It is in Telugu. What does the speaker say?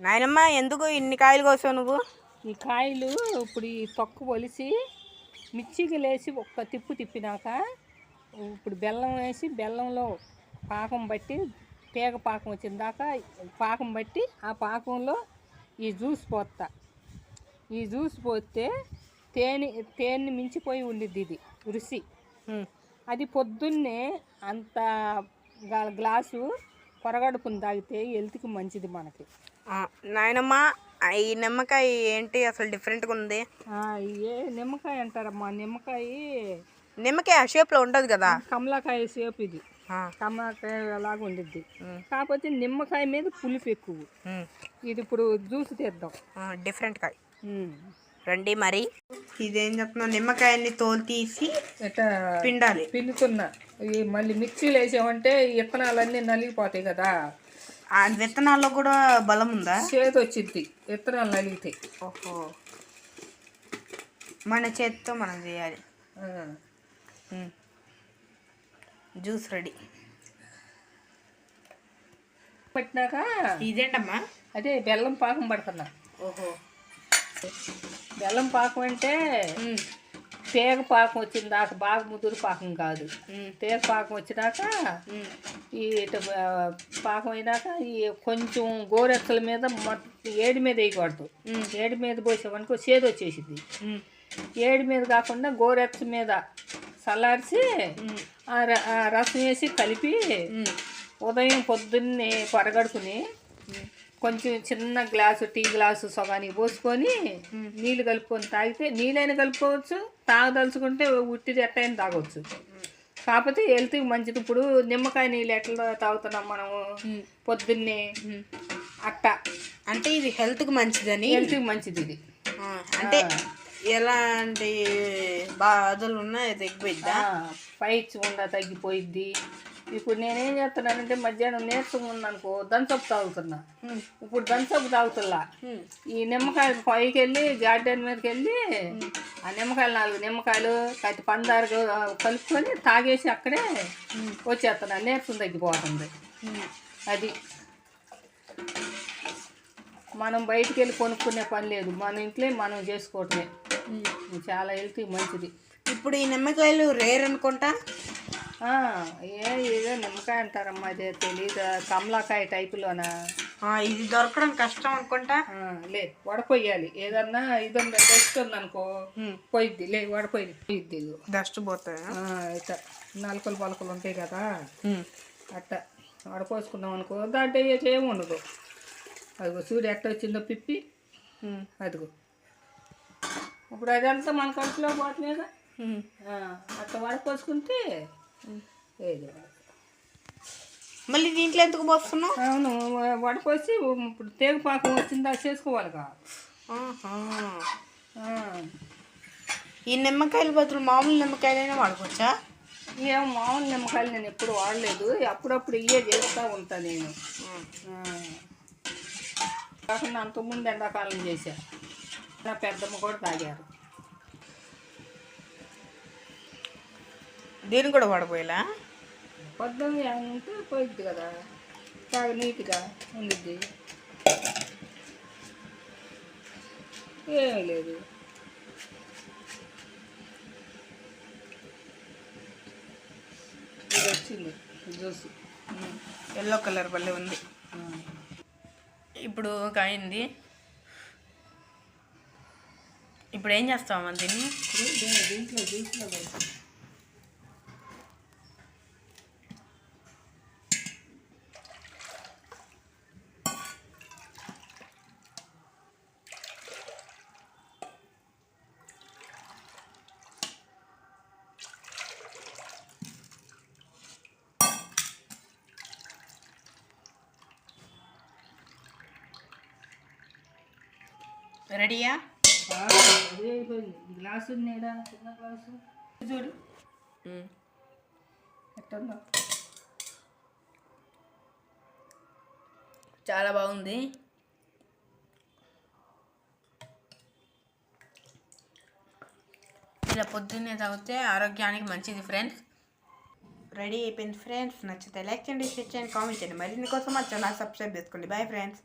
నాయనమ్మ ఎందుకు ఇన్ని కాయలు కోసావు నువ్వు? ఈ కాయలు ఇప్పుడు ఈ తొక్కు పొలిసి మిర్చికి లేసి ఒక్క తిప్పు తిప్పినాక ఇప్పుడు బెల్లం వేసి బెల్లంలో పాకం బట్టి తీగ పాకం వచ్చిన దాకా పాకం బట్టి ఆ పాకంలో ఈ జ్యూస్ పోస్తా. ఈ జ్యూస్ పోస్తే తేనె మించిపోయి ఉండిద్ది ఇది రుచి. అది పొద్దున్నే అంత గ్లాసు పొరగడుపుని తాగితే హెల్త్కి మంచిది మనకి. నాయనమ్మ ఈ నిమ్మకాయ ఏంటి అసలు డిఫరెంట్గా ఉంది? ఏ నిమ్మకాయ అంటారమ్మా? నిమ్మకాయ షేప్లో ఉండదు కదా, కమలాకాయ షేప్ ఇది. కమలాకాయ లాగా ఉండిద్ది, కాకపోతే నిమ్మకాయ మీద పులుపు ఎక్కువ. ఇది ఇప్పుడు జ్యూస్ తీద్దాం, డిఫరెంట్ కాయ. రండి మరి. ఇదేం చెప్తున్నావు? నిమ్మకాయని తోలు తీసి పిండాలి. పిండుతున్నా. మళ్ళీ మిక్సీలో వేసామంటే విత్తనాలన్నీ నలిగిపోతాయి కదా. ఆ విత్తనాల్లో కూడా బలం ఉందా? చేతి వచ్చింది విత్తనాలు నలిగితే. ఓహో, మన చేతితో మనం చేయాలి. Juice ready. పట్టినాక ఇదేంటమ్మా? అదే బెల్లం పాకం పడుతున్నా. ఓహో, బెల్లం పాకం అంటే తీగ పాకం వచ్చిన దాకా, బాగా ముదురు పాకం కాదు. తీగ పాకం వచ్చినాక ఈ పాకం అయినాక ఈ కొంచెం గోరెచ్చల మీద ఏడి మీద వేయకూడదు. ఏడి మీద పోసామనుకో చేదు వచ్చేసింది. ఏడి మీద కాకుండా గోరెచ్చ మీద చల్లార్చి ఆ రసం వేసి కలిపి ఉదయం పొద్దున్నే పరగడుకుని కొంచెం చిన్న గ్లాసు, టీ గ్లాసు సగానికి పోసుకొని నీళ్ళు కలుపుకొని తాగితే, నీళ్ళైనా కలుపుకోవచ్చు, తాగదలుచుకుంటే ఉట్టిది ఎట్టయినా తాగవచ్చు. కాకపోతే హెల్త్కి మంచిది. ఇప్పుడు నిమ్మకాయ నీళ్ళు ఎట్లా తాగుతున్నాం మనము పొద్దున్నే అట్ట. అంటే ఇది హెల్త్కి మంచిదని? హెల్త్కి మంచిది ఇది. అంటే ఎలాంటి బాధలు ఉన్నా తగ్గిపోయిద్దా? పైచి ఉండ తగ్గిపోయిద్ది. ఇప్పుడు నేనేం చేస్తున్నానంటే మధ్యాహ్నం నీరసం ఉందనుకో దంచపు తాగుతున్నా. ఇప్పుడు దంచపు తాగుతున్నా. ఈ నిమ్మకాయ పైకి వెళ్ళి గార్డెన్ మీదకి వెళ్ళి ఆ నిమ్మకాయలు 4 నిమ్మకాయలు కట్టి పందారు కలుపుకొని తాగేసి అక్కడే వచ్చేస్తున్నా. నీరసం తగ్గిపోతుంది. అది మనం బయటికి వెళ్ళి కొనుక్కునే పని లేదు, మన ఇంట్లో మనం చేసుకోవటమే. చాలా హెల్తీ, మంచిది. ఇప్పుడు ఈ నిమ్మకాయలు రేర్ అనుకుంటా. ఏదో నిమ్మకాయ అంటారమ్మా, అదే తెలీదు. కమలాకాయ టైపులోనా? ఇది దొరకడం కష్టం అనుకుంటా. లే వడపోయాలి. ఏదన్నా ఇదన్నా డస్ట్ ఉందనుకో పోయిద్ది. లే వడపోయిద్ది. డస్ట్ పోతాయి. ఇట్లా నలకలు పలకలు ఉంటాయి కదా, అట్ట వడపోసుకున్నాం అనుకో దాంట్లో ఏమి ఉండదు. అదిగో చూడు ఎట్ట వచ్చిందో పిప్పి. అదిగో ఇప్పుడు అదంతా మన కంట్లో పోతున్నాయిగా. అట్లా వడపోసుకుంటే మళ్ళీ దీంట్లో ఎందుకు పోస్తున్నావు? అవును, వడపోసి ఇప్పుడు తీగ పాకం వచ్చిందా చేసుకోవాలిగా. ఈ నిమ్మకాయల బదులు మామూలు నిమ్మకాయలైనా వాడుకోవచ్చా? ఏమో మామూలు నిమ్మకాయలు నేను ఎప్పుడు వాడలేదు. అప్పుడప్పుడు ఇవే చేస్తూ ఉంటాను నేను. కాకుండా అంతకుముందు ఎండాకాలం చేశాను. నా పెద్దమ్మ కూడా తాగారు. దీన్ని కూడా వాడపోయేలా? పొద్దున్న ఉంటే పోయిద్ది కదా, బాగా నీట్గా ఉండిద్ది. ఏమీ లేదు. ఇది వచ్చింది జ్యూస్, ఎల్లో కలర్ భలే ఉంది. ఇప్పుడు కాయింది. ఇప్పుడు ఏం చేస్తామా దీన్ని? దీంట్లో జ్యూస్లో రెడీయా? గ్లాసు ఉన్నాడా? చిన్న గ్లాసు చూడు ఎట్టుందో. చాలా బాగుంది. ఇలా పొద్దున్నే తాగితే ఆరోగ్యానికి మంచిది ఫ్రెండ్స్. రెడీ అయిపోయింది ఫ్రెండ్స్. నచ్చితే లైక్ చేయండి, షేర్ చేయండి, కామెంట్ చేయండి. మరిన్ని కోసం మా ఛానల్ సబ్స్క్రైబ్ చేసుకోండి. Bye friends.